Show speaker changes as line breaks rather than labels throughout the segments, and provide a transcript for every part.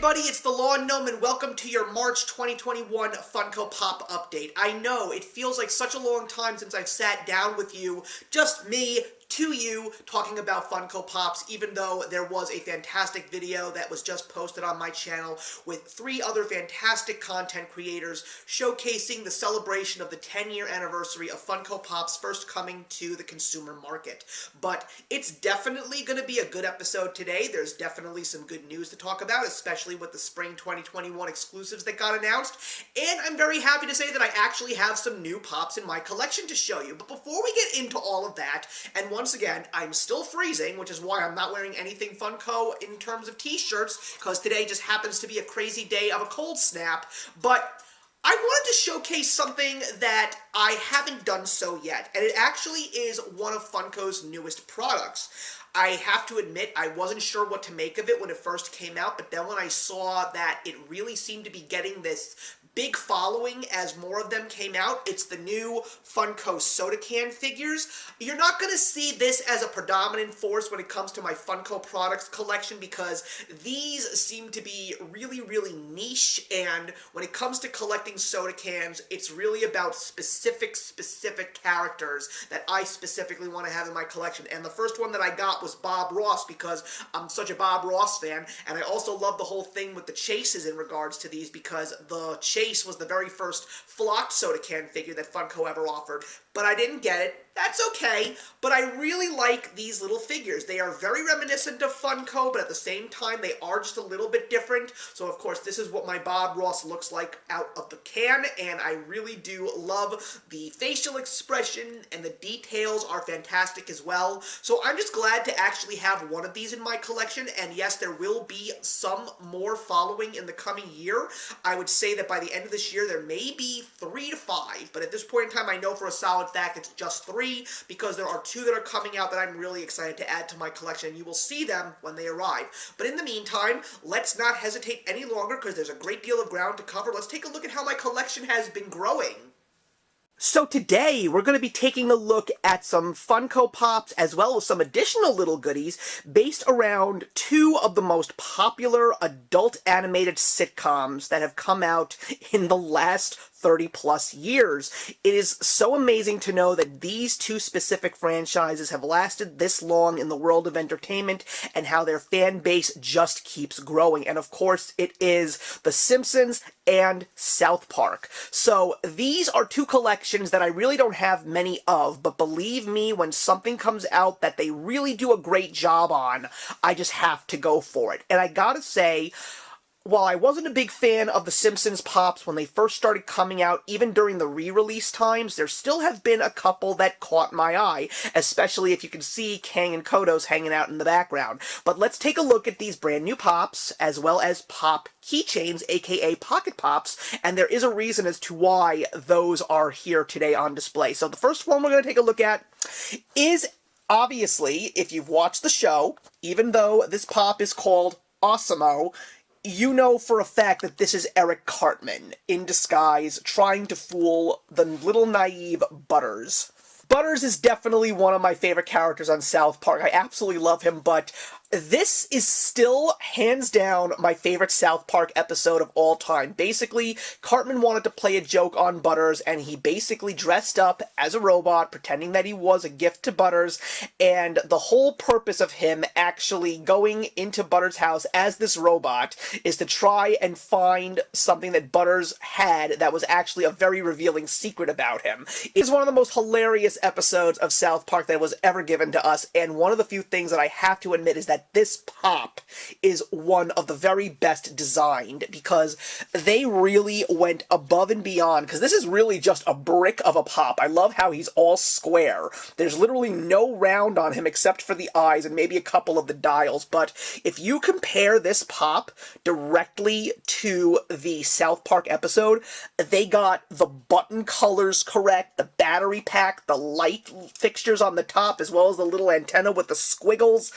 everybody, it's the Lawn Gnome and welcome to your March 2021 Funko Pop update. I know, it feels like such a long time since I've sat down with you, just me, to you, talking about Funko Pops, even though there was a fantastic video that was just posted on my channel with 3 other fantastic content creators showcasing the celebration of the 10-year anniversary of Funko Pop's first coming to the consumer market. But it's definitely going to be a good episode today. There's definitely some good news to talk about, especially with the Spring 2021 exclusives that got announced, and I'm very happy to say that I actually have some new Pops in my collection to show you. But before we get into all of that, and once again, I'm still freezing, which is why I'm not wearing anything Funko in terms of t-shirts, because today just happens to be a crazy day of a cold snap, but I wanted to showcase something that I haven't done so yet, and it actually is one of Funko's newest products. I have to admit, I wasn't sure what to make of it when it first came out, but then when I saw that it really seemed to be getting this big following as more of them came out, it's the new Funko soda can figures. You're not going to see this as a predominant force when it comes to my Funko products collection because these seem to be really, really niche, and when it comes to collecting soda cans, it's really about specific characters that I specifically want to have in my collection. And the first one that I got was Bob Ross because I'm such a Bob Ross fan, and I also love the whole thing with the chases in regards to these because the chase was the very first flocked soda can figure that Funko ever offered, but I didn't get it. That's okay, but I really like these little figures. They are very reminiscent of Funko, but at the same time, they are just a little bit different. So, of course, this is what my Bob Ross looks like out of the can, and I really do love the facial expression, and the details are fantastic as well. So I'm just glad to actually have one of these in my collection, and yes, there will be some more following in the coming year. I would say that by the end of this year, there may be 3 to 5, but at this point in time, I know for a solid fact it's just 3, because there are 2 that are coming out that I'm really excited to add to my collection. You will see them when they arrive. But in the meantime, let's not hesitate any longer because there's a great deal of ground to cover. Let's take a look at how my collection has been growing. So today, we're going to be taking a look at some Funko Pops as well as some additional little goodies based around 2 of the most popular adult animated sitcoms that have come out in the last 30-plus years. It is so amazing to know that these 2 specific franchises have lasted this long in the world of entertainment and how their fan base just keeps growing. And of course, it is The Simpsons and South Park. So these are 2 collections that I really don't have many of, but believe me, when something comes out that they really do a great job on, I just have to go for it. And I gotta say, while I wasn't a big fan of the Simpsons Pops when they first started coming out, even during the re-release times, there still have been a couple that caught my eye, especially if you can see Kang and Kodos hanging out in the background. But let's take a look at these brand new Pops, as well as Pop keychains, aka Pocket Pops, and there is a reason as to why those are here today on display. So the first one we're going to take a look at is, obviously, if you've watched the show, even though this Pop is called Awesemo, you know for a fact that this is Eric Cartman in disguise, trying to fool the little naive Butters. Butters is definitely one of my favorite characters on South Park. I absolutely love him, but this is still, hands down, my favorite South Park episode of all time. Basically, Cartman wanted to play a joke on Butters, and he basically dressed up as a robot, pretending that he was a gift to Butters, and the whole purpose of him actually going into Butters' house as this robot is to try and find something that Butters had that was actually a very revealing secret about him. It is one of the most hilarious episodes of South Park that was ever given to us, and one of the few things that I have to admit is that this Pop is one of the very best designed, because they really went above and beyond, because this is really just a brick of a Pop. I love how he's all square. There's literally no round on him except for the eyes and maybe a couple of the dials, but if you compare this Pop directly to the South Park episode, they got the button colors correct, the battery pack, the light fixtures on the top, as well as the little antenna with the squiggles.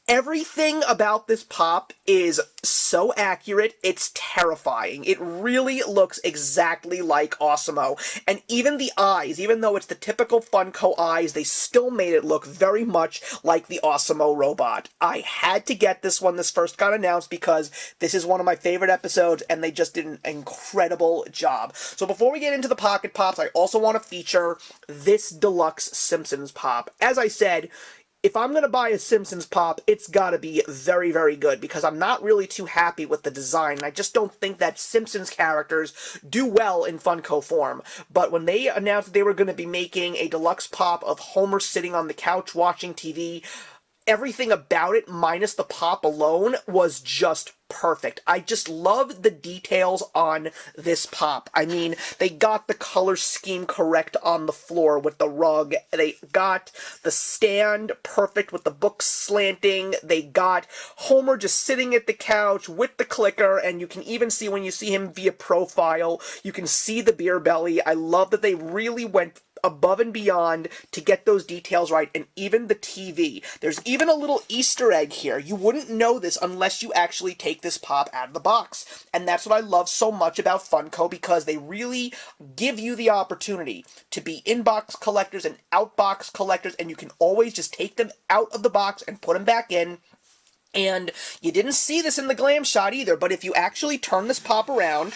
Everything about this pop is so accurate, it's terrifying. It really looks exactly like Osimo. And even the eyes, even though it's the typical Funko eyes, they still made it look very much like the Osimo robot. I had to get this when this first got announced because this is one of my favorite episodes and they just did an incredible job. So before we get into the Pocket Pops, I also want to feature this deluxe Simpsons pop. As I said, if I'm going to buy a Simpsons pop, it's got to be very, very good, because I'm not really too happy with the design, and I just don't think that Simpsons characters do well in Funko form. But when they announced that they were going to be making a deluxe pop of Homer sitting on the couch watching TV, everything about it, minus the pop alone, was just perfect. I just love the details on this pop. I mean, they got the color scheme correct on the floor with the rug. They got the stand perfect with the books slanting. They got Homer just sitting at the couch with the clicker, and you can even see, when you see him via profile, you can see the beer belly. I love that they really went above and beyond to get those details right, and even the TV. There's even a little Easter egg here. You wouldn't know this unless you actually take this pop out of the box. And that's what I love so much about Funko, because they really give you the opportunity to be in-box collectors and out-box collectors, and you can always just take them out of the box and put them back in. And you didn't see this in the glam shot either, but if you actually turn this pop around,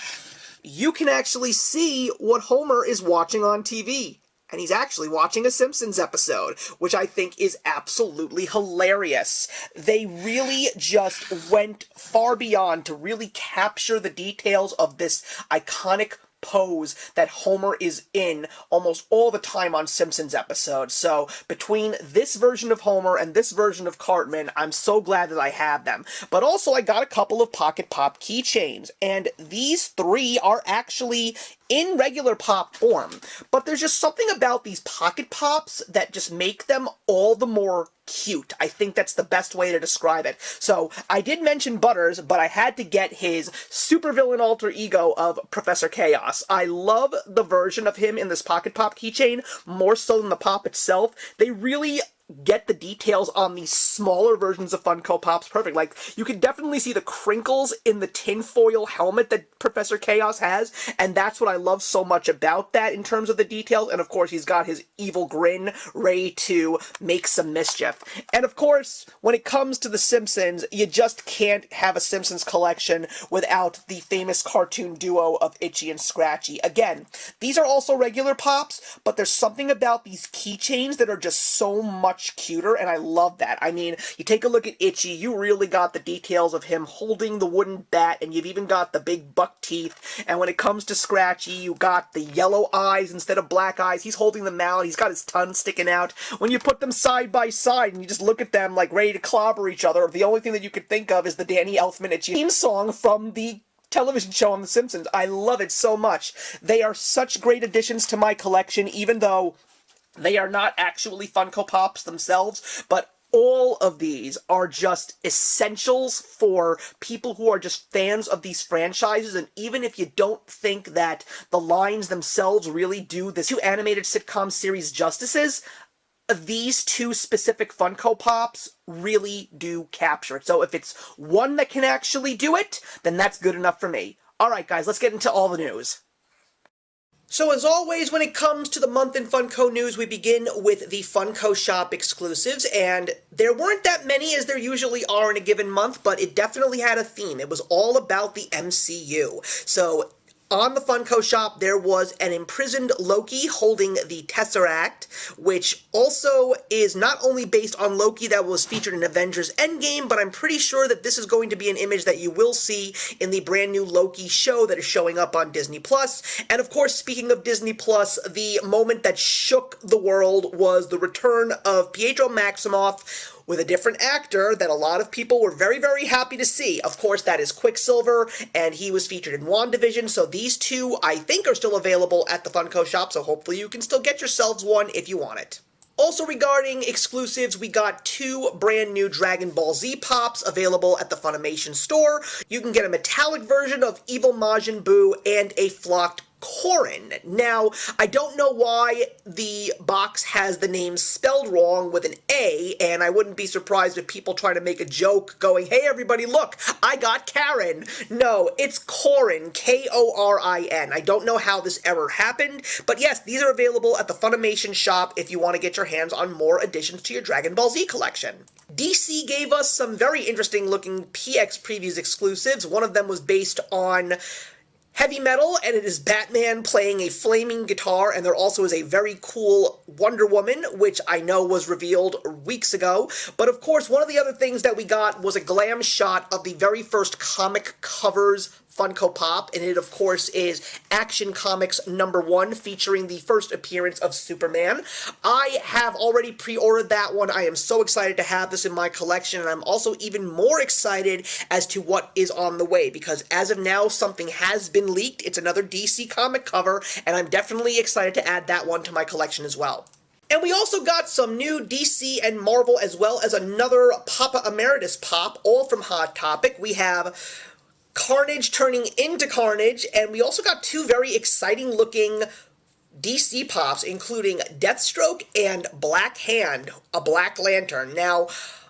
you can actually see what Homer is watching on TV. And he's actually watching a Simpsons episode, which I think is absolutely hilarious. They really just went far beyond to really capture the details of this iconic pose that Homer is in almost all the time on Simpsons episodes. So between this version of Homer and this version of Cartman, I'm so glad that I have them. But also I got a couple of Pocket Pop keychains, and these three are actually in regular pop form. But there's just something about these Pocket Pops that just make them all the more cute. I think that's the best way to describe it. So, I did mention Butters, but I had to get his supervillain alter ego of Professor Chaos. I love the version of him in this Pocket Pop keychain, more so than the pop itself. They really get the details on these smaller versions of Funko Pops perfect. Like, you can definitely see the crinkles in the tinfoil helmet that Professor Chaos has, and that's what I love so much about that in terms of the details. And of course, he's got his evil grin ready to make some mischief. And of course, when it comes to The Simpsons, you just can't have a Simpsons collection without the famous cartoon duo of Itchy and Scratchy. Again, these are also regular Pops, but there's something about these keychains that are just so much cuter, and I love that. I mean, you take a look at Itchy, you really got the details of him holding the wooden bat, and you've even got the big buck teeth. And when it comes to Scratchy, you got the yellow eyes instead of black eyes. He's holding the mallet, he's got his tongue sticking out. When you put them side by side and you just look at them like ready to clobber each other, the only thing that you could think of is the Danny Elfman Itchy theme song from the television show on The Simpsons. I love it so much. They are such great additions to my collection, even though they are not actually Funko Pops themselves, but all of these are just essentials for people who are just fans of these franchises. And even if you don't think that the lines themselves really do this two animated sitcom series justices, these two specific Funko Pops really do capture it. So if it's one that can actually do it, then that's good enough for me. Alright guys, let's get into all the news. So as always, when it comes to the month in Funko news, we begin with the Funko Shop exclusives, and there weren't that many as there usually are in a given month, but it definitely had a theme. It was all about the MCU. So on the Funko Shop, there was an imprisoned Loki holding the Tesseract, which also is not only based on Loki that was featured in Avengers Endgame, but I'm pretty sure that this is going to be an image that you will see in the brand new Loki show that is showing up on Disney+. And of course, speaking of Disney+, the moment that shook the world was the return of Pietro Maximoff with a different actor that a lot of people were very, very happy to see. Of course, that is Quicksilver, and he was featured in WandaVision, so these two, I think, are still available at the Funko Shop, so hopefully you can still get yourselves one if you want it. Also regarding exclusives, we got two brand new Dragon Ball Z Pops available at the Funimation store. You can get a metallic version of Evil Majin Buu and a flocked Corin. Now, I don't know why the box has the name spelled wrong with an A, and I wouldn't be surprised if people try to make a joke going, hey everybody, look, I got Karen. No, it's Corin, K-O-R-I-N. I don't know how this error happened, but yes, these are available at the Funimation shop if you want to get your hands on more additions to your Dragon Ball Z collection. DC gave us some very interesting looking PX Previews exclusives. One of them was based on heavy metal, and it is Batman playing a flaming guitar, and there also is a very cool Wonder Woman, which I know was revealed weeks ago. But of course, one of the other things that we got was a glam shot of the very first comic covers Funko Pop, and it of course is Action Comics #1, featuring the first appearance of Superman. I have already pre-ordered that one. I am so excited to have this in my collection, and I'm also even more excited as to what is on the way, because as of now, something has been leaked. It's another DC comic cover, and I'm definitely excited to add that one to my collection as well. And we also got some new DC and Marvel, as well as another Papa Emeritus Pop, all from Hot Topic. We have Carnage turning into Carnage, and we also got two very exciting looking DC Pops, including Deathstroke and Black Hand, a Black Lantern. Now,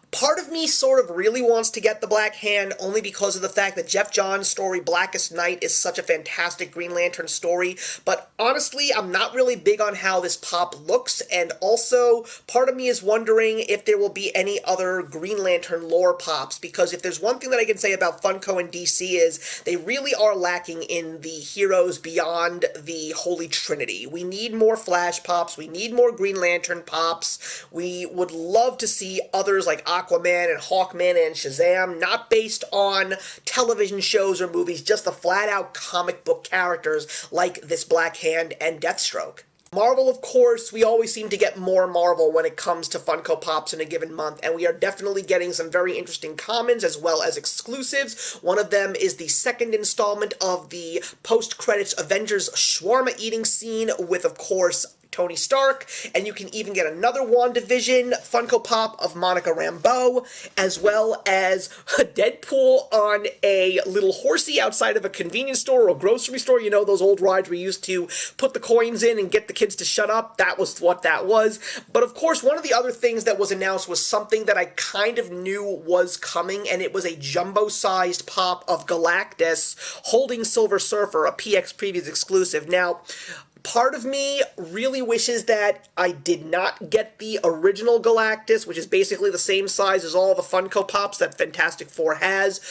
part of me sort of really wants to get the Black Hand only because of the fact that Jeff Johns' story Blackest Night is such a fantastic Green Lantern story, but honestly, I'm not really big on how this pop looks, and also part of me is wondering if there will be any other Green Lantern lore pops, because if there's one thing that I can say about Funko and DC is they really are lacking in the heroes beyond the Holy Trinity. We need more Flash pops, we need more Green Lantern pops, we would love to see others like Aquaman and Hawkman and Shazam, not based on television shows or movies, just the flat-out comic book characters like this Black Hand and Deathstroke. Marvel, of course, we always seem to get more Marvel when it comes to Funko Pops in a given month, and we are definitely getting some very interesting commons as well as exclusives. One of them is the second installment of the post-credits Avengers shawarma eating scene with, of course, Tony Stark, and you can even get another WandaVision Funko Pop of Monica Rambeau, as well as Deadpool on a little horsey outside of a convenience store or grocery store. You know, those old rides we used to put the coins in and get the kids to shut up? That was what that was. But of course, one of the other things that was announced was something that I kind of knew was coming, and it was a jumbo-sized pop of Galactus holding Silver Surfer, a PX Previews exclusive. Now, part of me really wishes that I did not get the original Galactus, which is basically the same size as all the Funko Pops that Fantastic Four has.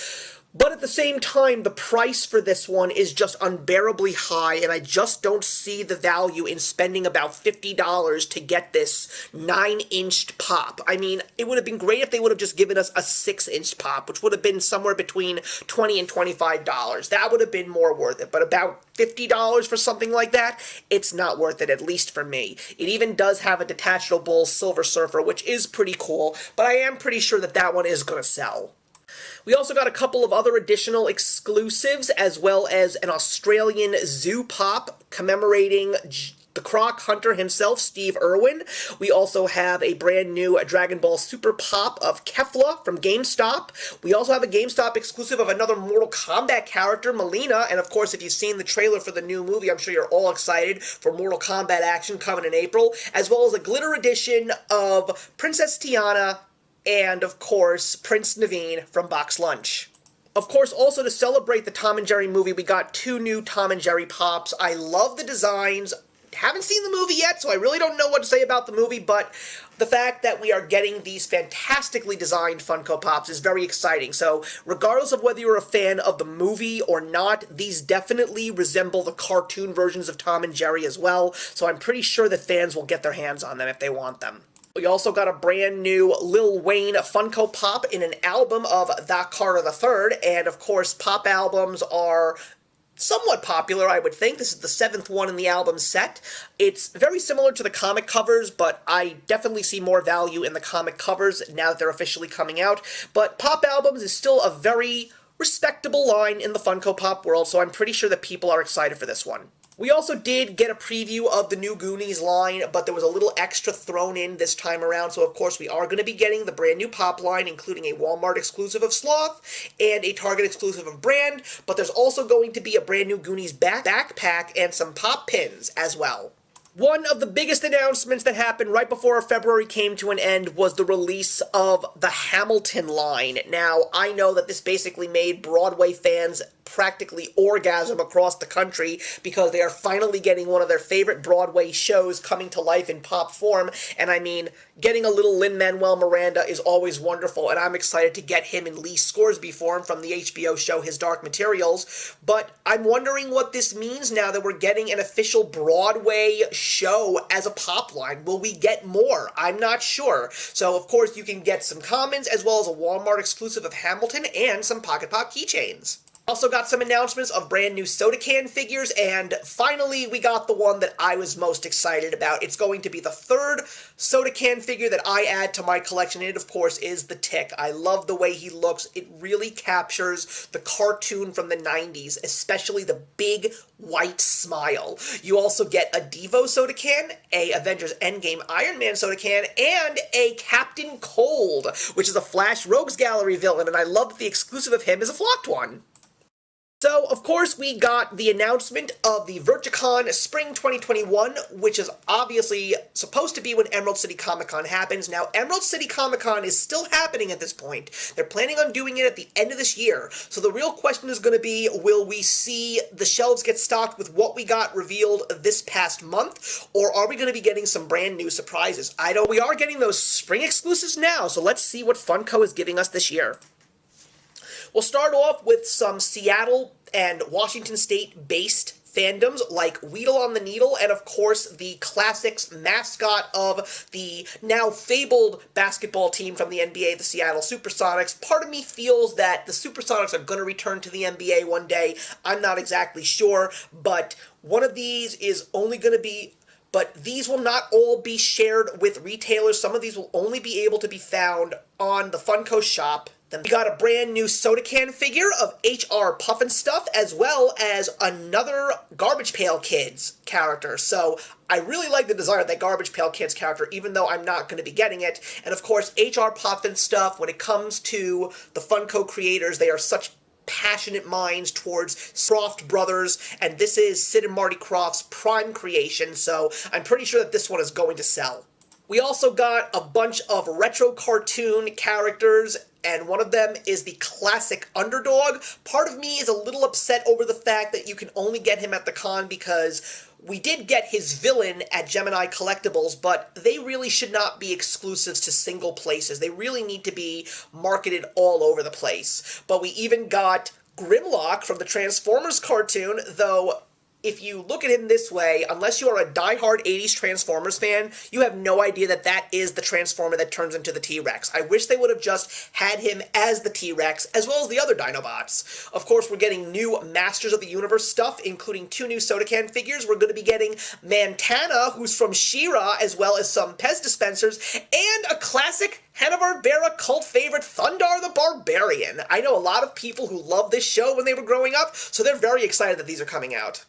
But at the same time, the price for this one is just unbearably high, and I just don't see the value in spending about $50 to get this 9-inch pop. I mean, it would have been great if they would have just given us a 6-inch pop, which would have been somewhere between $20 and $25. That would have been more worth it, but about $50 for something like that, it's not worth it, at least for me. It even does have a detachable Silver Surfer, which is pretty cool, but I am pretty sure that that one is going to sell. We also got a couple of other additional exclusives, as well as an Australian zoo pop commemorating the Croc Hunter himself, Steve Irwin. We also have a brand new Dragon Ball Super Pop of Kefla from GameStop. We also have a GameStop exclusive of another Mortal Kombat character, Melina, and of course, if you've seen the trailer for the new movie, I'm sure you're all excited for Mortal Kombat action coming in April, as well as a glitter edition of Princess Tiana and, of course, Prince Naveen from Box Lunch. Of course, also to celebrate the Tom and Jerry movie, we got two new Tom and Jerry Pops. I love the designs. Haven't seen the movie yet, so I really don't know what to say about the movie, but the fact that we are getting these fantastically designed Funko Pops is very exciting. So, regardless of whether you're a fan of the movie or not, these definitely resemble the cartoon versions of Tom and Jerry as well, so I'm pretty sure that fans will get their hands on them if they want them. We also got a brand new Lil Wayne Funko Pop in an album of The Carter III, and of course, pop albums are somewhat popular, I would think. This is the 7th one in the album set. It's very similar to the comic covers, but I definitely see more value in the comic covers now that they're officially coming out. But pop albums is still a very respectable line in the Funko Pop world, so I'm pretty sure that people are excited for this one. We also did get a preview of the new Goonies line, but there was a little extra thrown in this time around, so of course we are going to be getting the brand new Pop line, including a Walmart exclusive of Sloth and a Target exclusive of Brand, but there's also going to be a brand new Goonies backpack and some Pop pins as well. One of the biggest announcements that happened right before February came to an end was the release of the Hamilton line. Now, I know that this basically made Broadway fans practically orgasm across the country because they are finally getting one of their favorite Broadway shows coming to life in pop form, and I mean, getting a little Lin-Manuel Miranda is always wonderful, and I'm excited to get him in Lee Scoresby form from the HBO show His Dark Materials, but I'm wondering what this means now that we're getting an official Broadway show as a pop line. Will we get more? I'm not sure. So, of course, you can get some commons as well as a Walmart exclusive of Hamilton and some Pocket Pop keychains. Also got some announcements of brand new soda can figures, and finally we got the one that I was most excited about. It's going to be the third soda can figure that I add to my collection, and it of course is the Tick. I love the way he looks. It really captures the cartoon from the 90s, especially the big white smile. You also get a Devo soda can, a Avengers Endgame Iron Man soda can, and a Captain Cold, which is a Flash Rogues Gallery villain, and I love that the exclusive of him is a flocked one. So, of course, we got the announcement of the Virtucon Spring 2021, which is obviously supposed to be when Emerald City Comic Con happens. Now, Emerald City Comic Con is still happening at this point. They're planning on doing it at the end of this year. So the real question is going to be, will we see the shelves get stocked with what we got revealed this past month, or are we going to be getting some brand new surprises? We are getting those spring exclusives now, so let's see what Funko is giving us this year. We'll start off with some Seattle and Washington State-based fandoms like Weedle on the Needle, and of course the Classics mascot of the now fabled basketball team from the NBA, the Seattle Supersonics. Part of me feels that the Supersonics are going to return to the NBA one day. I'm not exactly sure, but one of these is only going to be... But these will not all be shared with retailers. Some of these will only be able to be found on the Funko Shop. Then we got a brand new soda can figure of H.R. Pufnstuf, as well as another Garbage Pail Kids character. So I really like the design of that Garbage Pail Kids character, even though I'm not going to be getting it. And of course, H.R. Pufnstuf, when it comes to the Funko creators, they are such passionate minds towards Croft Brothers, and this is Sid and Marty Krofft's prime creation, so I'm pretty sure that this one is going to sell. We also got a bunch of retro cartoon characters, and one of them is the classic Underdog. Part of me is a little upset over the fact that you can only get him at the con because we did get his villain at Gemini Collectibles, but they really should not be exclusives to single places. They really need to be marketed all over the place. But we even got Grimlock from the Transformers cartoon, though if you look at him this way, unless you are a diehard 80s Transformers fan, you have no idea that that is the Transformer that turns into the T-Rex. I wish they would have just had him as the T-Rex, as well as the other Dinobots. Of course, we're getting new Masters of the Universe stuff, including 2 new soda can figures. We're going to be getting Montana, who's from She-Ra, as well as some Pez dispensers, and a classic Hanna-Barbera cult favorite, Thundar the Barbarian. I know a lot of people who loved this show when they were growing up, so they're very excited that these are coming out.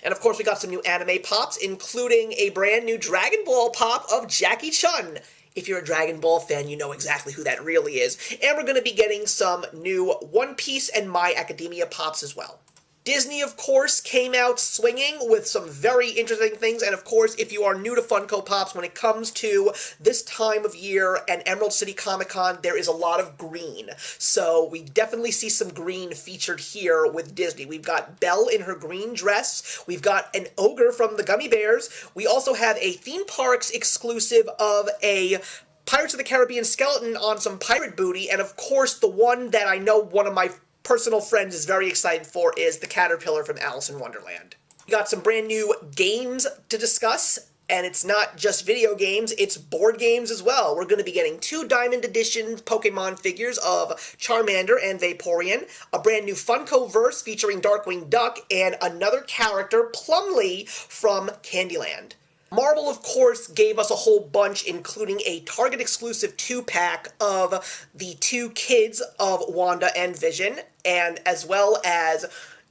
And of course we got some new anime pops, including a brand new Dragon Ball pop of Jackie Chun. If you're a Dragon Ball fan, you know exactly who that really is. And we're going to be getting some new One Piece and My Academia pops as well. Disney, of course, came out swinging with some very interesting things, and of course, if you are new to Funko Pops, when it comes to this time of year and Emerald City Comic Con, there is a lot of green. So we definitely see some green featured here with Disney. We've got Belle in her green dress, we've got an ogre from the Gummy Bears, we also have a theme parks exclusive of a Pirates of the Caribbean skeleton on some pirate booty, and of course, the one that I know one of my personal friends is very excited for is the Caterpillar from Alice in Wonderland. We got some brand new games to discuss, and it's not just video games, it's board games as well. We're going to be getting 2 Diamond Edition Pokemon figures of Charmander and Vaporeon, a brand new Funko-verse featuring Darkwing Duck, and another character, Plumlee, from Candyland. Marvel, of course, gave us a whole bunch, including a Target exclusive 2-pack of the 2 kids of Wanda and Vision, and as well as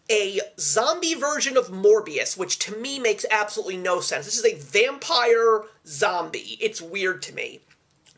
a zombie version of Morbius, which to me makes absolutely no sense. This is a vampire zombie. It's weird to me.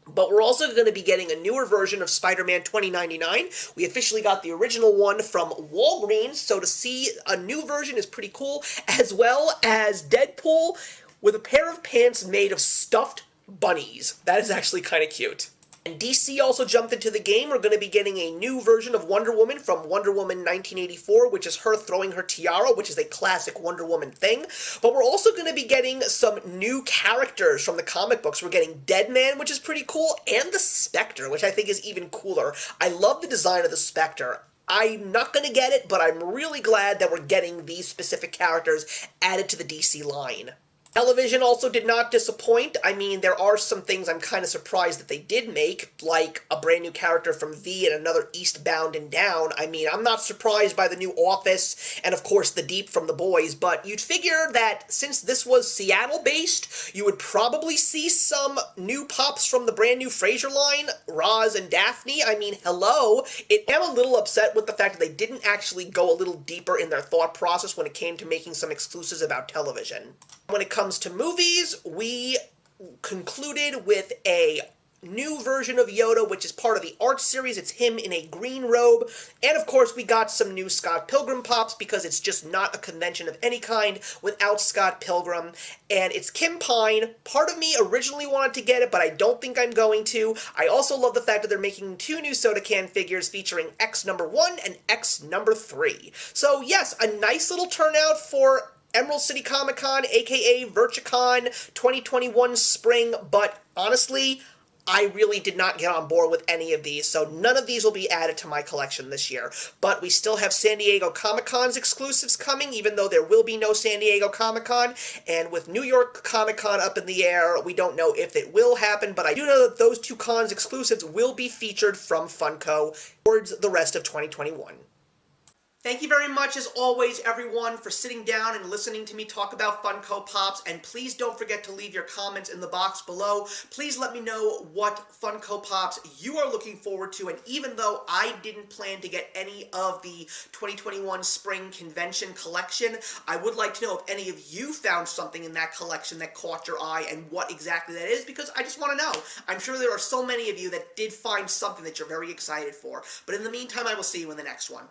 But we're also going to be getting a newer version of Spider-Man 2099. We officially got the original one from Walgreens, so to see a new version is pretty cool, as well as Deadpool with a pair of pants made of stuffed bunnies. That is actually kind of cute. And DC also jumped into the game. We're going to be getting a new version of Wonder Woman from Wonder Woman 1984, which is her throwing her tiara, which is a classic Wonder Woman thing. But we're also going to be getting some new characters from the comic books. We're getting Deadman, which is pretty cool, and the Spectre, which I think is even cooler. I love the design of the Spectre. I'm not going to get it, but I'm really glad that we're getting these specific characters added to the DC line. Television also did not disappoint. I mean, there are some things I'm kind of surprised that they did make, like a brand new character from V and another Eastbound and Down. I mean, I'm not surprised by the new Office, and of course the Deep from The Boys, but you'd figure that since this was Seattle-based, you would probably see some new pops from the brand new Frasier line, Roz and Daphne. I mean, hello. I'm a little upset with the fact that they didn't actually go a little deeper in their thought process when it came to making some exclusives about television. When it comes to movies, we concluded with a new version of Yoda, which is part of the art series. It's him in a green robe. And of course, we got some new Scott Pilgrim pops because it's just not a convention of any kind without Scott Pilgrim. And it's Kim Pine. Part of me originally wanted to get it, but I don't think I'm going to. I also love the fact that they're making two new soda can figures featuring X number 1 and X number 3. So yes, a nice little turnout for Emerald City Comic Con, aka Virtucon 2021 Spring, but honestly, I really did not get on board with any of these, so none of these will be added to my collection this year. But we still have San Diego Comic-Con's exclusives coming, even though there will be no San Diego Comic-Con, and with New York Comic-Con up in the air, we don't know if it will happen, but I do know that those two cons' exclusives will be featured from Funko towards the rest of 2021. Thank you very much, as always, everyone, for sitting down and listening to me talk about Funko Pops, and please don't forget to leave your comments in the box below. Please let me know what Funko Pops you are looking forward to, and even though I didn't plan to get any of the 2021 Spring Convention collection, I would like to know if any of you found something in that collection that caught your eye and what exactly that is, because I just want to know. I'm sure there are so many of you that did find something that you're very excited for, but in the meantime, I will see you in the next one.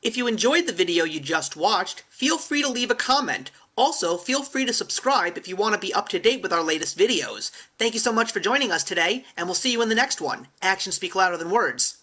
If you enjoyed the video you just watched, feel free to leave a comment. Also, feel free to subscribe if you want to be up to date with our latest videos. Thank you so much for joining us today, and we'll see you in the next one. Actions speak louder than words.